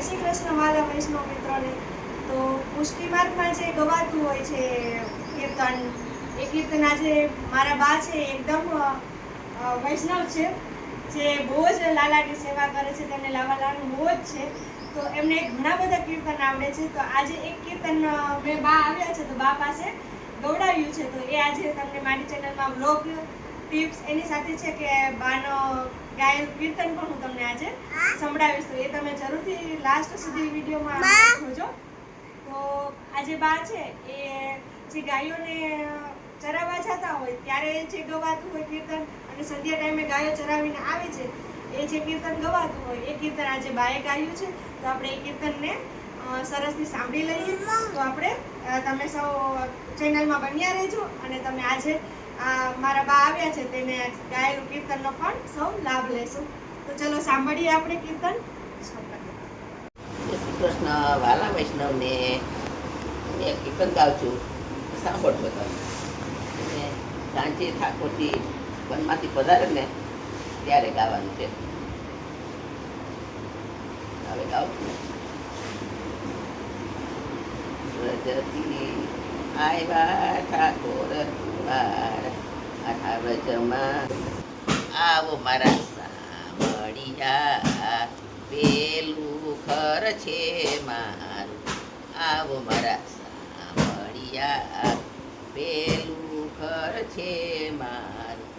શ્રી કૃષ્ણ વાલા વૈષ્ણવ મિત્રોને. તો પુષ્ટિ માર્ગમાં જે ગવાતું હોય છે કીર્તન, એ કીર્તન આજે મારા બા છે એકદમ વૈષ્ણવ છે, જે બહુ જ લાલાની સેવા કરે છે, તેને લાવાનું બહુ જ છે. તો એમને ઘણા બધા કીર્તન આવડે છે. તો આજે એક કીર્તન મેં બા આવ્યા છે તો બા પાસે ગવડાવ્યું છે. તો એ આજે તમને મારી ચેનલમાં વ્લોગ ટિપ્સ એની સાથે છે કે બાનો ગાયેલ કીર્તન પણ હું તમને આજે સંભળાવીશ. તો એ તમે જરૂરથી લાસ્ટ સુધી વિડીયોમાં જોજો. તો આજે બા છે એ જે ગાયોને ચરાવવા જતા હોય ત્યારે જે ગવાતું હોય કીર્તન, અને સંધ્યા ટાઈમે ગાયો ચરાવીને આવે છે એ જે કીર્તન ગવાતું હોય એ કીર્તન આજે બાએ ગાયું છે. તો આપણે એ કીર્તનને સરસથી સાંભળી લઈએ. તો આપણે તમે સૌ ચેનલમાં બન્યા રહેજો અને તમે આજે મારા બા આવ્યા છે તેને ગાયેલું કીર્તનનો પણ સૌ લાભ લેશું. તો ચલો સાંભળીએ આપણે કીર્તન. જય શ્રી કૃષ્ણ વાલા વૈષ્ણવને મેં કીર્તન ગાઉં છું, સાંભળજો તમે. સાંજે ઠાકોરજી વનમાંથી પધારે ને ત્યારે ગાવાનું છે. હવે ગાઉં છું. વ્રજથી આવ્યા ઠાકોર કુંવાર, આઠા વ્રજમાં આવો મારા સામળિયા, પેલું ઘર છે મારું, આવો મારા સામળિયા, પેલું ઘર છે મારું.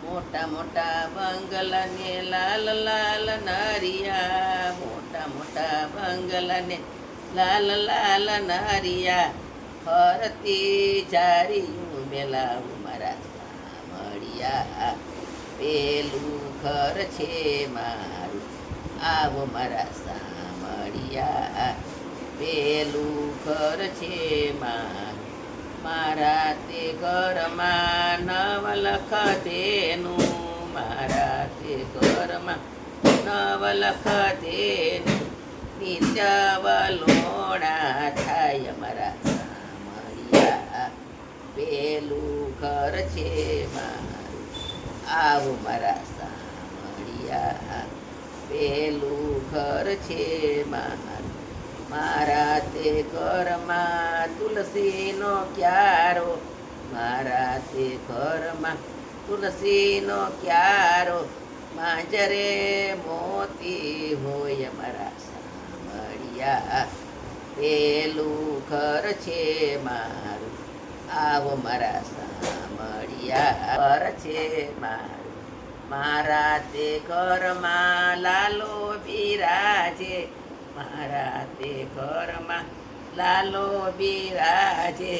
મોટા મોટા બંગલા ને લાલ લાલ નારિયા, મોટા મોટા બંગલા ને લાલ લાલ નારિયા, ફરતી જારીયું મેલાવું મારા સામળિયા, પેલું ઘર છે મારું, આવો મારા સામળિયા, પેલું ઘર છે મારું. મારા તે ઘરમાં નવલખ તેનું, મારા તે ઘરમાં નવલખ તેનું, નિત્ય વલોણા થાય મારા સામળિયા, પેલું ઘર છે મારું, આવો મારા સામળિયા, પેલું ઘર છે મારું. મારા તે ઘરમાં તુલસીનો ક્યારો, મારા તે ઘરમાં તુલસીનો ક્યારો, માંજરે મોતી હોય મારા સામળિયા, પેલું ઘર છે મારું, આવો મારા સામળિયા, ઘર છે મારું. મારા તે ઘરમાં લાલો બિરાજે, મારા તે ઘરમાં લાલો બિરાજે,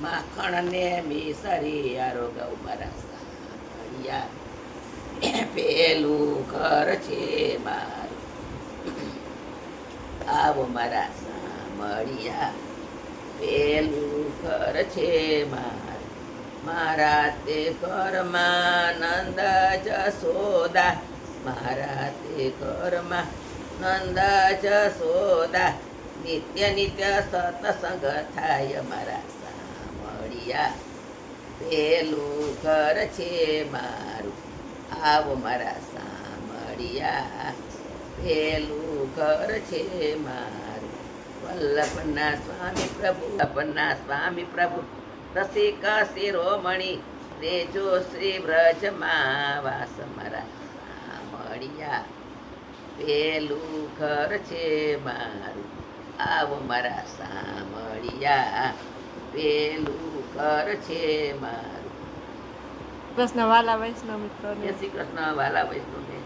માખણ ને મિસરી આરોગવ મારા સામળિયા, પેલું ઘર છે મારું, આવો મારા સામળિયા, પેલું ઘર છે મારું. મારા તે ઘરમાં નંદ જશોદા, મારા તે ઘરમાં નંદ જશોદા, નિત્ય નિત્ય સત્સંગ થાય મારા સામળિયા, પેલું ઘર છે મારું, આવો મારા સામળિયા, પેલું ઘર છે મારું. વલ્લભના સ્વામી પ્રભુ, વલ્લભના સ્વામી પ્રભુ, રસિક શિરોમણી, રેજો શ્રી વ્રજમાં વાસ મારા સામળિયા, પેલું ઘર છે મારું, આવો મારા સામળિયા, પેલું ઘર છે મારું. કૃષ્ણ વાલા વૈષ્ણવ મિત્રો. જય શ્રી કૃષ્ણ વાલા વૈષ્ણવને.